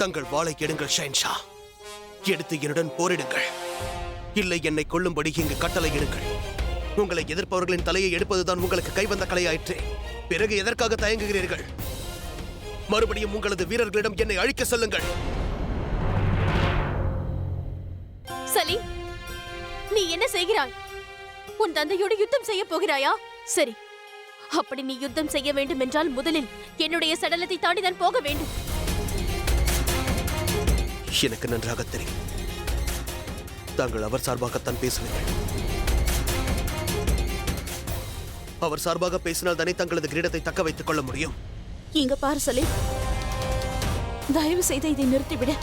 தங்கள் வாளை எடுங்கள் ஷென்ஷா. எடுத்து என்னுடன் போரிடுங்கள். இல்லை என்னை கொல்லும்படி இங்கு கட்டளை இடுங்கள். உங்களை எதிர்ப்பவர்களின் தலையை எடுப்பதுதான் உங்களுக்கு கைவந்த கலையாயிற்று. பிறகு எதற்காக தயங்குகிறீர்கள்? மறுபடியும் உங்களது வீரர்களிடம் என்னை அழிக்க சொல்லுங்கள். சலீம், நீ என்ன செய்கிறாய்? உன் தந்தையோடு யுத்தம் செய்ய போகிறாயா? சரி, அப்படி நீ யுத்தம் செய்ய வேண்டும் என்றால் முதலில் என்னுடைய சடலத்தை தாண்டிதான் போக வேண்டும். எனக்கு நன்றாக தெரியும். தாங்கள் அவர் சார்பாகத்தான் பேசுவீர்கள். அவர் சார்பாக பேசினால் தானே தங்களது கிரீடத்தை தக்க வைத்துக் கொள்ள முடியும். இங்க பாரு சலீம், தயவு செய்து இதை நிறுத்திவிட.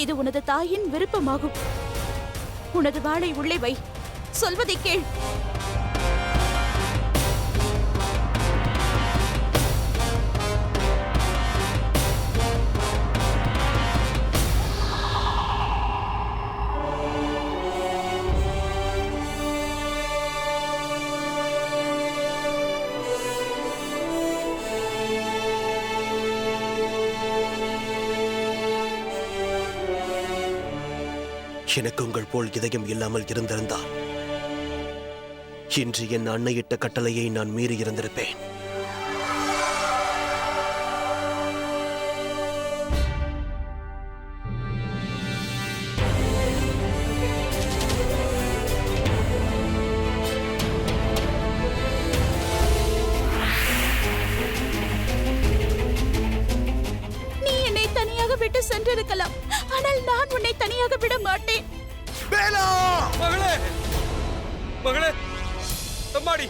இது உனது தாயின் விருப்பமாகும். உனது வாளை உள்ளே வை. சொல்வதை கேள். எனக்கு உங்கள் போல் இதயம் இல்லாமல் இருந்திருந்தால் இன்று என் அன்னையிட்ட கட்டளையை நான் மீறி இருந்திருப்பேன். நீ என்னை தனியாக விட்டு சென்றிருக்கலாம், ஆனால் நான் உன்னை தனியாக விட மாட்டேன். மகளே, மகளே, அம்மாடி.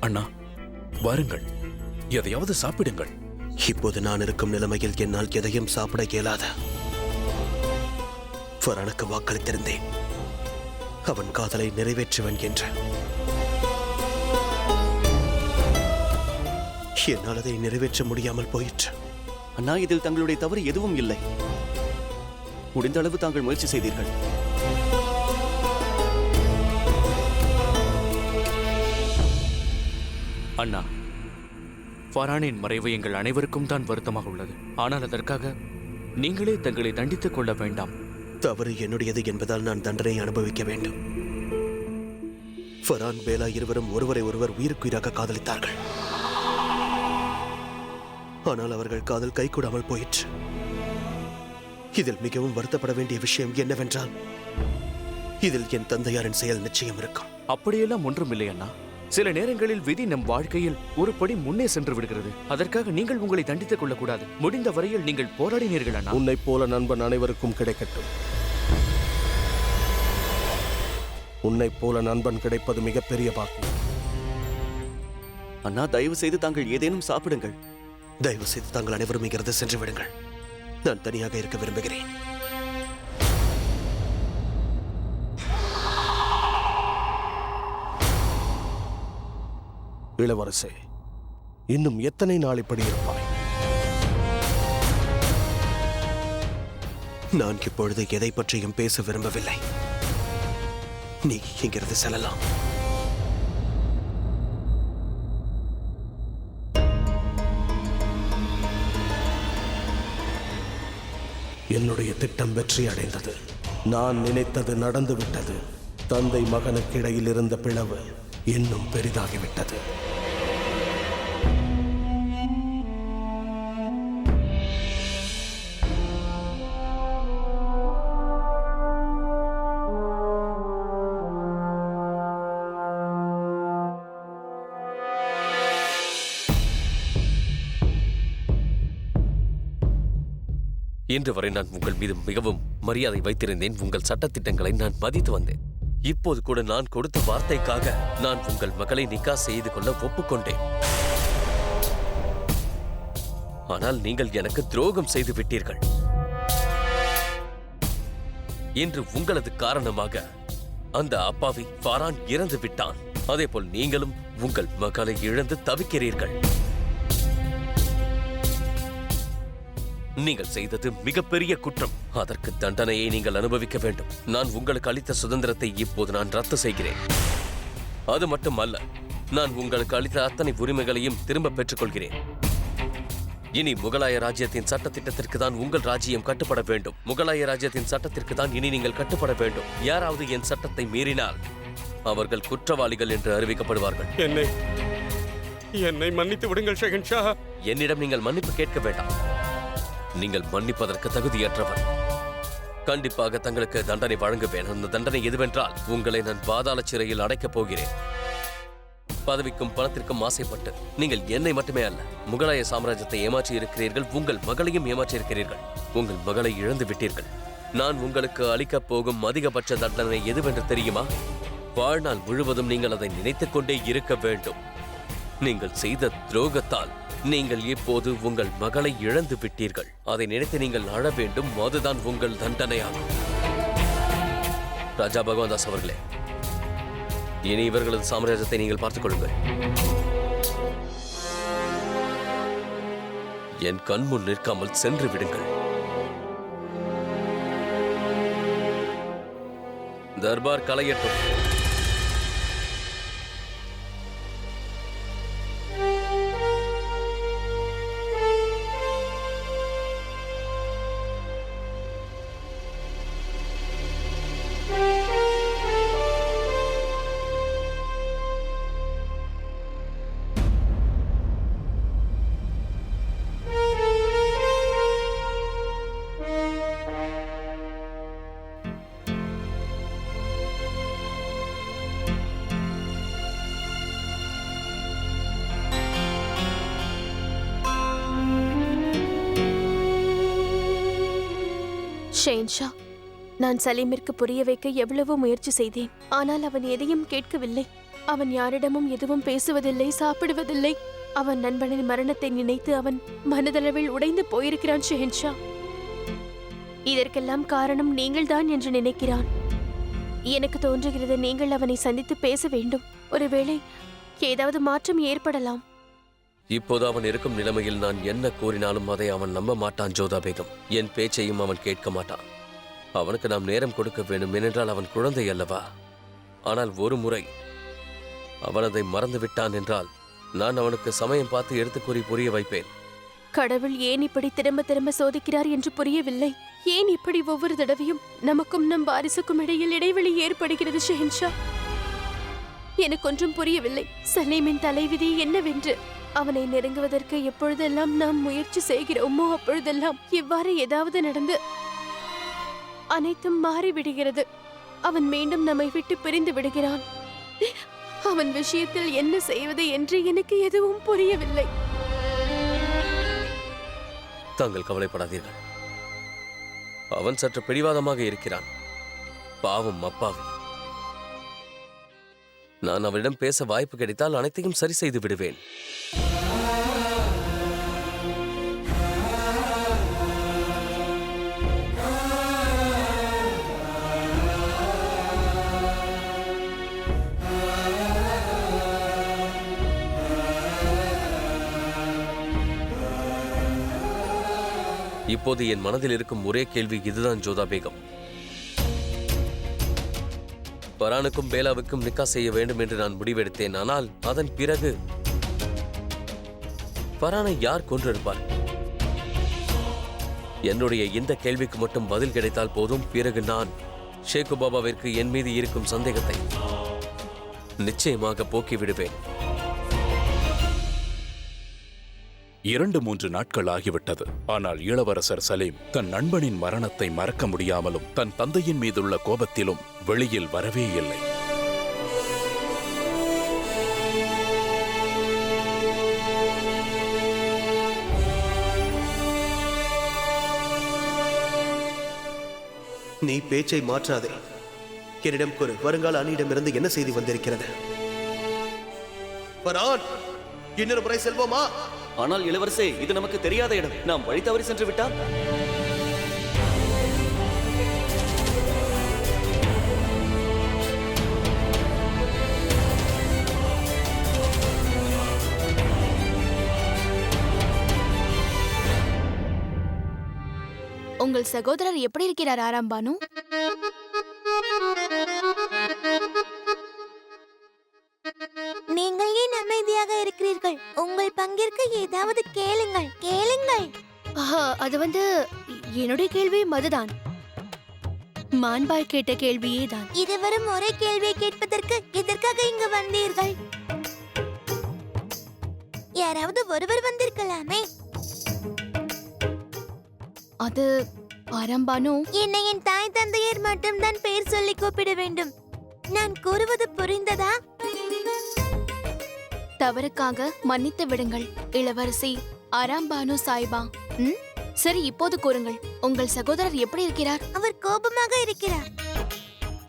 அண்ணா, வாருங்கள், எதையாவது சாப்பிடுங்கள். இப்போது நான் இருக்கும் நிலைமையில் என்னால் எதையும் சாப்பிட இயலாத. ஃபரானுக்கு வாக்களித்திருந்தேன், அவன் காதலை நிறைவேற்றுவன் என்று. என்னால் அதை நிறைவேற்ற முடியாமல் போயிற்று. அண்ணா, இதில் தங்களுடைய தவறு எதுவும் இல்லை. முடிந்த அளவு தாங்கள் முயற்சி செய்தீர்கள். அண்ணா, ஃபரானின் மறைவு எங்கள் அனைவருக்கும் தான் வருத்தமாக உள்ளது. ஆனால் அதற்காக நீங்களே தங்களை தண்டித்துக் கொள்ள வேண்டாம். தவறு என்னுடையது என்பதால் நான் தண்டனை அனுபவிக்க வேண்டும். ஃபரான், பேலா இருவரும் ஒருவரை ஒருவர் உயிருக்குயிராக காதலித்தார்கள். ஆனால் அவர்கள் காதல் கைகூடாமல் போயிற்று. இதில் மிகவும் வருத்தப்பட வேண்டிய விஷயம் என்னவென்றால், இதில் என் தந்தையாரின் செயல் நிச்சயம் இருக்கும். அப்படியெல்லாம் ஒன்றுமில்லை அண்ணா. சில நேரங்களில் விதி நம் வாழ்க்கையில் ஒரு படி முன்னே சென்று விடுகிறது. அதற்காக நீங்கள் உங்களை தண்டித்துக் கொள்ளக்கூடாது. முடிந்த வரையில் நீங்கள் போராடினீர்கள் அண்ணா. உன்னை போல நண்பன் அனைவருக்கும் கிடைக்கட்டும். உன்னை போல நண்பன் கிடைப்பது மிகப்பெரிய பாக்கியம். அண்ணா, தயவு செய்து தாங்கள் ஏதேனும் சாப்பிடுங்கள். தயவு செய்து தாங்கள் அனைவரும் இங்கிருந்து சென்று விடுங்கள். நான் தனியாக இருக்க விரும்புகிறேன். இளவரசே, இன்னும் எத்தனை நாள் இப்படி இருப்பாய்? நான் இப்பொழுது எதை பற்றியும் பேச விரும்பவில்லை. நீ இங்கிருந்து செல்லலாம். என்னுடைய திட்டம் வெற்றி அடைந்தது. நான் நினைத்தது நடந்துவிட்டது. தந்தை மகனுக்கு இடையில் இருந்த பிளவு இன்னும் பெரிதாகிவிட்டது. இன்று வரை நான் உங்கள் மீது மிகவும் மரியாதை வைத்திருந்தேன். உங்கள் சட்டத்திட்டங்களை நான் மதித்து வந்தேன். இப்போது கூட நான் கொடுத்த வார்த்தைக்காக நான் உங்கள் மகளை நிக்கா செய்து கொள்ள ஒப்புக்கொண்டேன். ஆனால் நீங்கள் எனக்கு துரோகம் செய்து விட்டீர்கள். இன்று உங்களது காரணமாக அந்த அப்பாவி ஃபாரான் இறந்து விட்டான். அதேபோல் நீங்களும் உங்கள் மகளை இழந்து தவிக்கிறீர்கள். நீங்கள் செய்தது மிகப்பெரிய குற்றம். அதற்கு தண்டனையை நீங்கள் அனுபவிக்க வேண்டும். நான் உங்களுக்கு அளித்த சுதந்திரத்தை இப்போது நான் ரத்து செய்கிறேன். அது மட்டுமல்ல, நான் உங்களுக்கு அளித்த அத்தனை உரிமைகளையும் திரும்ப பெற்றுக் கொள்கிறேன். இனி முகலாய ராஜ்யத்தின் சட்டத்திட்டத்திற்கு தான் உங்கள் ராஜ்யம் கட்டுப்பட வேண்டும். முகலாய ராஜ்யத்தின் சட்டத்திற்கு தான் இனி நீங்கள் கட்டுப்பட வேண்டும். யாராவது என் சட்டத்தை மீறினால் அவர்கள் குற்றவாளிகள் என்று அறிவிக்கப்படுவார்கள். என்னை மன்னித்து விடுங்கள் ஷெஹன்ஷா. என்னிடம் நீங்கள் மன்னிப்பு கேட்க வேண்டாம். நீங்கள் மன்னிப்பதற்கு தகுதியற்றவர். கண்டிப்பாக தங்களுக்கு தண்டனை வழங்குவேன். அந்த தண்டனை எதுவென்றால், உங்களை நான் பாதாள சிறையில் அடைக்கப் போகிறேன். பதவிக்கும் பணத்திற்கும் ஆசைப்பட்டு நீங்கள் என்னை மட்டுமே அல்ல, முகலாய சாம்ராஜ்யத்தை ஏமாற்றி இருக்கிறீர்கள். உங்கள் மகளையும் ஏமாற்றி இருக்கிறீர்கள். உங்கள் மகளை இழந்து விட்டீர்கள். நான் உங்களுக்கு அளிக்கப் போகும் அதிகபட்ச தண்டனை எதுவென்று தெரியுமா? வாழ்நாள் முழுவதும் நீங்கள் அதை நினைத்துக் கொண்டே இருக்க வேண்டும். நீங்கள் செய்த துரோகத்தால் நீங்கள் இப்போது உங்கள் மகளை இழந்து விட்டீர்கள். அதை நினைத்து நீங்கள் அழ வேண்டும். அதுதான் உங்கள் தண்டனையாகும். ராஜா பகவான்தாஸ் அவர்களே, இனி இவர்களது சாம்ராஜ்யத்தை நீங்கள் பார்த்துக் கொள்ளுங்கள். என் கண்முன் நிற்காமல் சென்று விடுங்கள். தர்பார் கலையட்டும். ஷெஹன்ஷா, நான் சலீமிற்கு புரிய வைக்க எவ்வளவோ முயற்சி செய்தேன். ஆனால் அவன் எதையும் கேட்கவில்லை. அவன் யாரிடமும் எதுவும் பேசுவதில்லை, சாப்பிடுவதில்லை. அவன் நண்பனின் மரணத்தை நினைத்து அவன் மனதளவில் உடைந்து போயிருக்கிறான். ஷெஹன்ஷா, இதற்கெல்லாம் காரணம் நீங்கள்தான் என்று நினைக்கிறான். எனக்கு தோன்றுகிறது நீங்கள் அவனை சந்தித்து பேச வேண்டும். ஒருவேளை ஏதாவது மாற்றம் ஏற்படலாம். இப்போது அவன் இருக்கும் நிலைமையில் நான் என்ன கூறினாலும் அதை அவன் நம்ப மாட்டான் ஜோதா பேகம். என் பேச்சையும் அவன் கேட்க மாட்டான். அவனுக்கு நாம் நேரம் கொடுக்க வேண்டும். ஏனென்றால் அவன் குழந்தை அல்லவா? ஆனால் ஒரு முறை அவன் அதை மறந்து விட்டான் என்றால் நான் அவனுக்கு சமயம் பார்த்து எடுத்து கூறி புரிய வைப்பேன். கடவுள் ஏன் இப்படி திரும்ப திரும்ப சோதிக்கிறார் என்று புரியவில்லை. ஏன் இப்படி ஒவ்வொரு தடவையும் நமக்கும் நம் வாரிசுக்கும் இடையில் இடைவெளி ஏற்படுகிறது? ஷெஹன்ஷா, எனக்கு ஒன்றும் புரியவில்லை. சலீமின் தலைவிதி என்னவென்று. அவனை நெருங்குவதற்கு எப்பொழுதெல்லாம் நாம் முயற்சி செய்கிறோமோ அப்பொழுதெல்லாம் இவ்வாறு ஏதாவது நடந்து அனைத்தும் மாறிவிடுகிறது. அவன் மீண்டும் நம்மை விட்டு பிரிந்து விடுகிறான். அவன் விஷயத்தில் என்ன செய்வது என்று எனக்கு எதுவும் புரியவில்லை. தாங்கள் கவலைப்படாதீர்கள். அவன் சற்று பிடிவாதமாக இருக்கிறான். பாவம் அப்பாவி. நான் அவனிடம் பேச வாய்ப்பு கிடைத்தால் அனைத்தையும் சரி செய்து விடுவேன். இப்போது என் மனதில் இருக்கும் ஒரே கேள்வி இதுதான் ஜோதா பேகம். பரானுக்கும் பேலாவுக்கும் நிக்கா செய்ய வேண்டும் என்று நான் முடிவெடுத்தேன். ஆனால் அதன் பிறகு பரானை யார் கொன்றிருப்பார்? என்னுடைய இந்த கேள்விக்கு மட்டும் பதில் கிடைத்தால் போதும். பிறகு நான் ஷேகு பாபாவிற்கு என் மீது இருக்கும் சந்தேகத்தை நிச்சயமாக போக்கி விடுவேன். 2-3 நாட்கள் ஆகிவிட்டது. ஆனால் இளவரசர் சலீம் தன் நண்பனின் மரணத்தை மறக்க முடியாமலும் தன் தந்தையின் மீதுள்ள கோபத்திலும் வெளியில் வரவே இல்லை. நீ பேச்சை மாற்றாதே. என்னிடம் கூறு, வருங்கால அணியிடமிருந்து என்ன செய்தி வந்திருக்கிறது? பரான், இன்னொரு முறை செல்வோமா? ஆனால் இளவரசே, இது நமக்கு தெரியாத இடம். நாம் வழி தவறி சென்று விட்டால்? உங்கள் சகோதரர் எப்படி இருக்கிறார் ஆராம்பானு? நீங்கள் ஏன் அமைதியாக இருக்கிறீர்கள்? உங்கள் பங்கிற்கு ஏதாவது கேளுங்கள், கேளுங்கள். அது என்னுடைய கேள்வியும் அதுதான். மான்பாய் கேட்ட கேள்வியே தான். இருவரும் ஒரே கேள்வியை கேட்பதற்கு எதற்காக இங்கு வந்தீர்கள்? யாராவது ஒருவர் வந்திருக்கலாமே. அது ஆரம்பானு, என்னை என் தாய் தந்தையர் மட்டும்தான் பெயர் சொல்லி கூப்பிட வேண்டும். நான் கூறுவது புரிந்ததா? தவறுக்காக மன்னித்து விடுங்கள் இளவரசி ஆராம்பானு சாய்பா. சரி, இப்போது கூறுங்கள், உங்கள் சகோதரர் எப்படி இருக்கிறார்? அவர் கோபமாக இருக்கிறார்.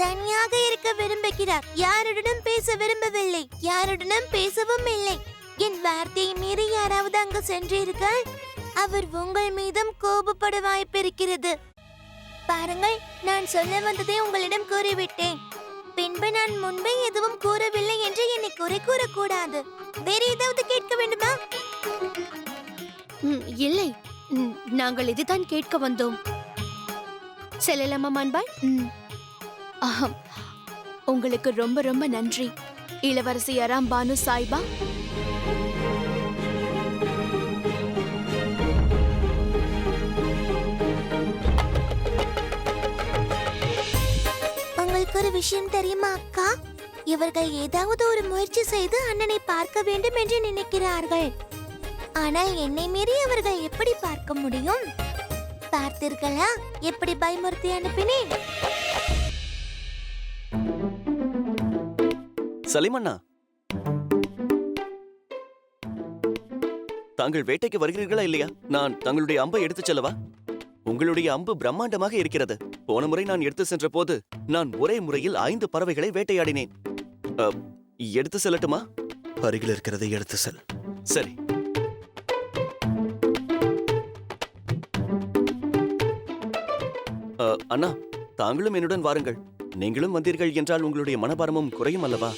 தனியாக இருக்க விரும்புகிறார். யாருடனும் பேச விரும்பவில்லை. யாருடனும் பேசவும் இல்லை. என் வார்த்தையை மீறி யாராவது அங்கு சென்றீர்கள், அவர் உங்கள் மீதும் கோபப்பட வாய்ப்பிருக்கிறது. பாருங்கள், நான் சொல்ல வந்ததை உங்களிடம் கூறிவிட்டேன். பின்பு நான் முன்பே எதுவும் கூறவில்லை என்று என்னை குறை கூறக்கூடாது. வேற ஏதாவது கேட்க வேண்டுமா? இல்லை, நாங்கள் இதுதான் கேட்க வந்தோம். செல்லலாமா மான்பாய்? ஆஹம், உங்களுக்கு ரொம்ப ரொம்ப நன்றி இளவரசி ஆராம்பானு சாய்பா. உங்களுக்கு ஒரு விஷயம் தெரியுமா அக்கா? இவர்கள் ஏதாவது ஒரு முயற்சி செய்து அண்ணனை பார்க்க வேண்டும் என்று நினைக்கிறார்கள். ஆனால் என்னை மீறி அவர்கள் எப்படி பார்க்க முடியும்? பார்த்தீர்களா எப்படி பயமுறுத்தி அனுப்பினேன்? சலிமண்ணா, தாங்கள் வேட்டைக்கு வருகிறீர்களா இல்லையா? நான் தங்களுடைய அம்பை எடுத்துச் செல்லவா? உங்களுடைய அம்பு பிரம்மாண்டமாக இருக்கிறது. போன முறை நான் எடுத்து சென்ற போது நான் ஒரே முறையில் 5 பறவைகளை வேட்டையாடினேன். எடுத்து செல்லட்டுமா? அருகில் இருக்கிறதை எடுத்து செல். சரி. அண்ணா, தாங்களும் என்னுடன் வாருங்கள். நீங்களும் வந்தீர்கள் என்றால் உங்களுடைய மனபாரமும் குறையும் அல்லவா?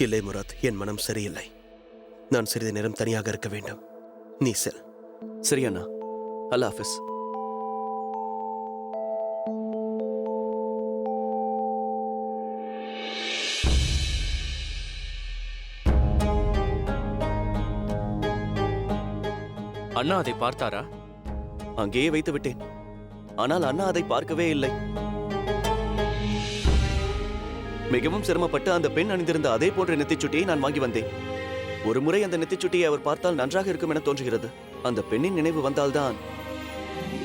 இல்லை முராத், என் மனம் சரியில்லை. நான் சிறிது நேரம் தனியாக இருக்க வேண்டும். நீ செல். சரி அண்ணா. அல்லா ஹாஃபிஸ். அண்ணா அதை பார்த்தாரா? அங்கேயே வைத்து விட்டேன். ஆனால் அண்ணா அதை பார்க்கவே இல்லை. மிகவும் சிரமப்பட்டு அந்த பெண் அணிந்திருந்த அதே போன்ற நெத்திச்சுட்டியை நான் வாங்கி வந்தேன். ஒரு முறை அந்த நெத்திச்சுட்டியை அவர் பார்த்தால் நன்றாக இருக்கும் என தோன்றுகிறது. அந்த பெண்ணின் நினைவு வந்தால்தான்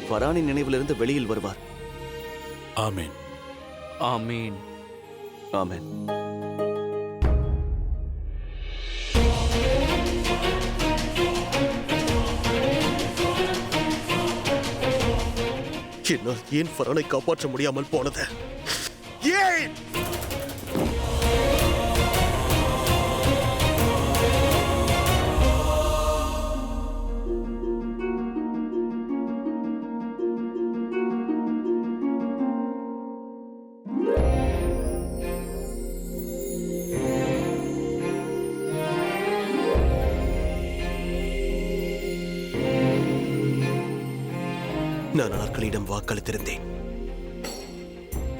ஃபரானின் நினைவிலிருந்து வெளியில் வருவார். ஆமேன். ஆமீன். ஆமேன். என்னால் ஏன் ஃபரானை காப்பாற்ற முடியாமல் போனது? ஏன்? நான் அனார்களிடம் வாக்களித்திருந்தேன்,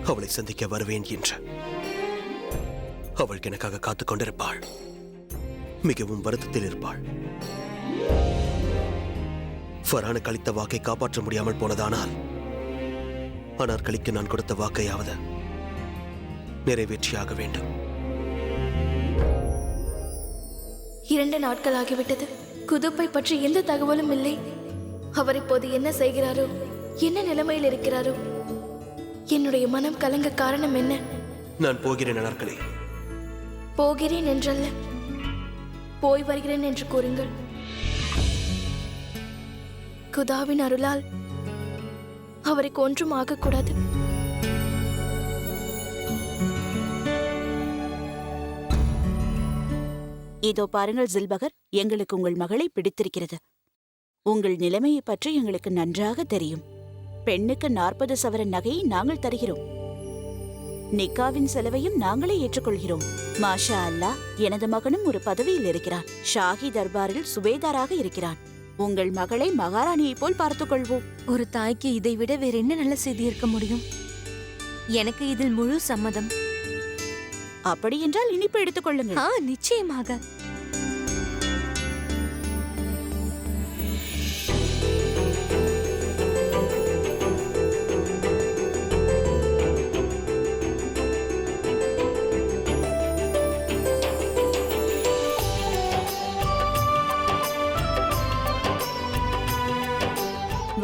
அவளை சந்திக்க வருவேன் என்று. அவள் எனக்காக காத்துக் கொண்டிருப்பாள். மிகவும் வருத்தத்தில் இருப்பாள். ஃபரானுக்கு அளித்த வாக்கை காப்பாற்ற முடியாமல் போனதானால் அனார்களிக்கு நான் கொடுத்த வாக்கையாவது நிறைவேற்றியாக வேண்டும். 2 நாட்கள் ஆகிவிட்டது. குதுப்பை பற்றி எந்த தகவலும் இல்லை. அவர் இப்போது என்ன செய்கிறாரோ, என்ன நிலைமையில் இருக்கிறாரோ? என்னுடைய மனம் கலங்க காரணம் என்ன? நான் போகிறேன் அனார்களே. போகிறேன் என்றல்ல, போய் வருகிறேன் என்று கூறுங்கள். குதாவின் அருளால் அவருக்கு ஒன்றும் ஆகக்கூடாது. இதோ பாருங்கள் ஜில்பகர், எங்களுக்கு உங்கள் மகளை பிடித்திருக்கிறது. உங்கள் நிலைமையை பற்றி எங்களுக்கு நன்றாக தெரியும். பெண்ணுக்கு 40 சவரன் நகையை நாங்கள் தருகிறோம். நிக்காவின் செலவையும் நாங்களே ஏற்றுக்கொள்கிறோம். மாஷா அல்லாஹ், எனது மகனும் ஒரு பதவியில் இருக்கிறான். ஷாஹி தர்பாரில் சுபேதாராக இருக்கிறான். உங்கள் மகளை மகாராணியைப் போல் பார்த்துக் கொள்வோம். ஒரு தாய்க்கு இதை விட வேற என்ன நல்ல செய்தி இருக்க முடியும்? எனக்கு இதில் முழு சம்மதம். அப்படி என்றால் இனிப்பு எடுத்துக் கொள்ளுங்கள். நிச்சயமாக.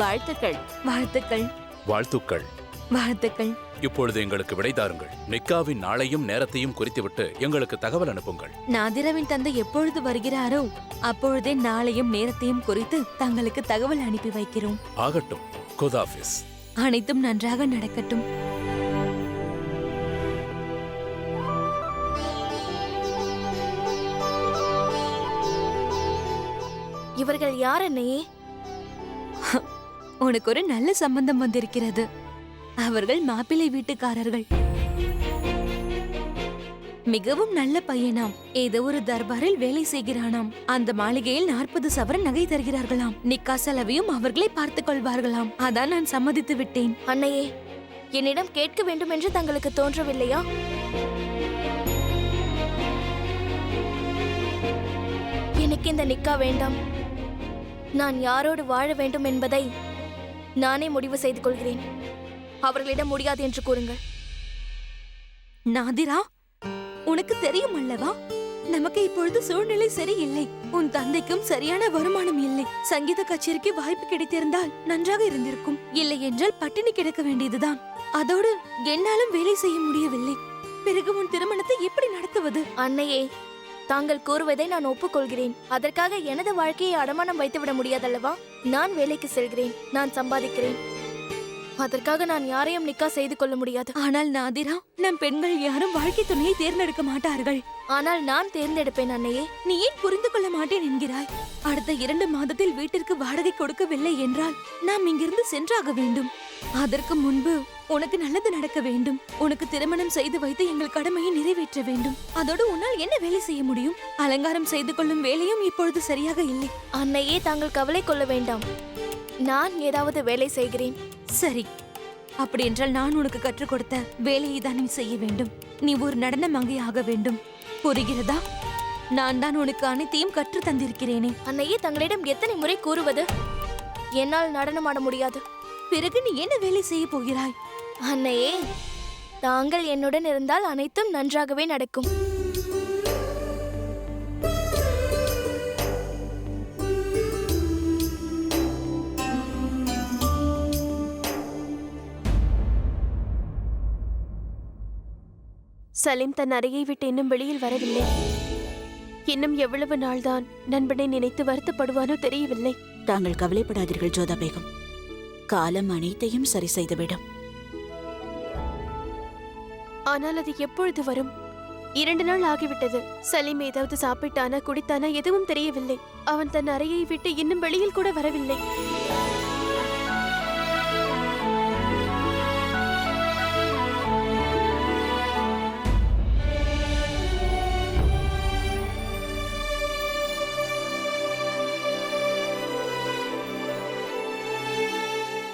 வாழ்த்துக்கள். வாழ்த்துக்கள். வாழ்த்துக்கள். வாழ்த்துக்கள். இப்பொழுது எங்களுக்கு விடை தாருங்கள். நிக்காவின் நாளையும் நேரத்தையும் குறித்துவிட்டு எங்களுக்கு தகவல் அனுப்புங்கள். நாதிராவின் தந்தை எப்பொழுது வருகிறாரோ அப்பொழுதே நாளையும் நேரத்தையும் குறித்து தங்களுக்கு தகவல் அனுப்பி வைக்கிறோம். ஆகட்டும். குதாஃபிஸ். அனைத்தும் நன்றாக நடக்கட்டும். இவர்கள் யார் அன்னையே? உனக்கு ஒரு நல்ல சம்பந்தம் வந்திருக்கிறது. அவர்கள் மாப்பிள்ளை வீட்டுக்காரர்கள். மிகவும் நல்ல பையனாம். ஏதோ ஒரு தர்பாரில் வேலை செய்கிறானாம். அந்த மாளிகையில் 40 சவரன் நகை தருகிறார்களாம். நிக்கா செலவையும் அவர்களே பார்த்துக் கொள்வார்களாம். அதான் நான் சம்மதித்து விட்டேன். அன்னையே, என்னிடம் கேட்க வேண்டும் என்று தங்களுக்கு தோன்றவில்லையா? எனக்கு இந்த நிக்கா வேண்டாம். நான் யாரோடு வாழ வேண்டும் என்பதை நானே முடிவு செய்து கொள்கிறேன். அவர்களிடம் முடியாது என்று கூறுங்கள். நாதிரா, உனக்கு தெரியும் அல்லவா, நமக்கு இப்பொழுது சூழ்நிலை சரியில்லை. உன் தந்தைக்கும் சரியான வருமானம் இல்லை. சங்கீத கச்சேரிக்கு வாய்ப்பு கிடைத்திருந்தால் நன்றாக இருந்திருக்கும். இல்லை என்றால் பட்டினி கிடக்க வேண்டியதுதான். அதோடு என்னாலும் வேலை செய்ய முடியவில்லை. பிறகு உன் திருமணத்தை எப்படி நடத்துவது? அன்னையே, தாங்கள் கூறுவதை நான் ஒப்புக்கொள்கிறேன். அதற்காக எனது வாழ்க்கையை அடமானம் வைத்துவிட முடியாதல்லவா? நான் வேலைக்கு செல்கிறேன், நான் சம்பாதிக்கிறேன். அதற்காக நான் யாரையும் நிக்கா செய்து கொள்ள முடியாது. ஆனால் நாதிரா, நம் பெண்கள் யாரும் வாழ்க்கை துணையை தேர்ந்தெடுக்க மாட்டார்கள். ஆனால் நான் தேர்ந்தெடுப்பேன் அன்னையே. நீ ஏன் புரிந்து கொள்ள மாட்டேன் என்கிறாய்? அடுத்த 2 மாதத்தில் வீட்டிற்கு வாடகை கொடுக்கவில்லை என்றால் நாம் இங்கிருந்து சென்றாக வேண்டும். அதற்கு முன்பு உனக்கு நல்லது நடக்க வேண்டும். உனக்கு திருமணம் செய்து வைத்து எங்கள் கடமையை நிறைவேற்ற வேண்டும். அதோடு உன்னால் என்ன வேலை செய்ய முடியும்? அலங்காரம் செய்து கொள்ளும் வேலையும் இப்பொழுது சரியாக இல்லை. அன்னையே, தாங்கள் கவலை கொள்ள வேண்டாம். நான் ஏதாவது வேலை செய்கிறேன். சரி, அப்படி என்றால் நான் உனக்கு கற்றுக் கொடுத்த வேலையை தான் நீ செய்ய வேண்டும். நீ ஒரு நடன மங்கை ஆக வேண்டும். புரிகிறதா? நான் தான் உனக்கு அனைத்தையும் கற்று தந்திருக்கிறேனே. அன்னையே, தங்களிடம் எத்தனை முறை கூறுவது? என்னால் நடனமாட முடியாது. பிறகு நீ என்ன வேலை செய்ய போகிறாய்? அன்னையே, தாங்கள் என்னுடன் இருந்தால் அனைத்தும் நன்றாகவே நடக்கும். சலீம் தன் அறையை விட்டு இன்னும் வெளியில் வரவில்லை. இன்னும் எவ்வளவு நாள்தான் நண்பனை நினைத்து வருத்தப்படுவானோ தெரியவில்லை. தாங்கள் கவலைப்படாதீர்கள் ஜோதா பேகம். காலம் அனைத்தையும் சரி செய்துவிடும். ஆனால் அது எப்பொழுது வரும்? 2 நாள் ஆகிவிட்டது. சலீம் ஏதாவது சாப்பிட்டானா குடித்தானா எதுவும் தெரியவில்லை. அவன் தன் அறையை விட்டு இன்னும் வெளியில் கூட வரவில்லை.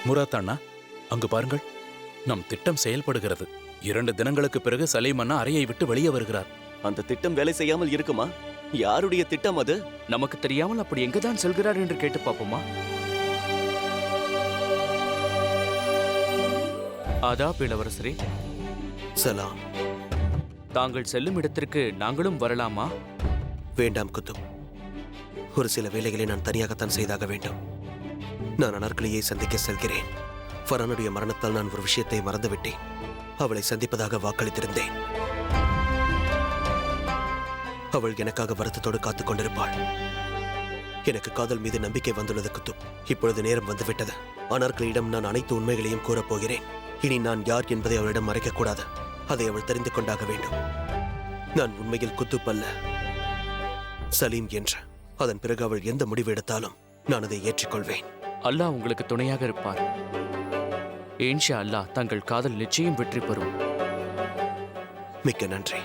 முராத் அண்ணா, அங்கு பாருங்கள். நம் திட்டம் செயல்படுகிறது. 2 தினங்களுக்கு பிறகு சலீம் அண்ணா அறையை விட்டு வெளியே வருகிறார். அந்த திட்டம் வேலை செய்யாமல் இருக்குமா? யாருடைய திட்டம் அது? நமக்கு தெரியாமல் அப்படி எங்குதான் செல்கிறார் என்று கேட்டு பார்ப்போமா? ஆதாப் இளவரசரே. சலாம். தாங்கள் செல்லும் இடத்திற்கு நாங்களும் வரலாமா? வேண்டாம் குத்துப். ஒரு சில வேலைகளை நான் தனியாகத்தான் செய்தாக வேண்டும். நான் அனார்கலியை சந்திக்க செல்கிறேன். ஃபரானுடைய மரணத்தால் நான் ஒரு விஷயத்தை மறந்துவிட்டேன். அவளை சந்திப்பதாக வாக்களித்திருந்தேன். அவள் எனக்காக வருத்தத்தோடு காத்துக் கொண்டிருப்பாள். எனக்கு காதல் மீது நம்பிக்கை வந்துள்ளது குத்துப். இப்பொழுது நேரம் வந்துவிட்டது. அனார்கலியிடம் நான் அனைத்து உண்மைகளையும் கூறப்போகிறேன். இனி நான் யார் என்பதை அவளிடம் மறைக்கக்கூடாது. அதை அவள் தெரிந்து கொண்டாக வேண்டும். நான் உண்மையில் குத்துப் அல்ல, சலீம் என்ற அதன் பிறகு அவள் எந்த முடிவு எடுத்தாலும் நான் அதை ஏற்றுக்கொள்வேன். அல்லாஹ் உங்களுக்கு துணையாக இருப்பார். இன்ஷா அல்லாஹ் தங்கள் காதல் நிச்சயம் வெற்றி பெறும். மிக்க நன்றி.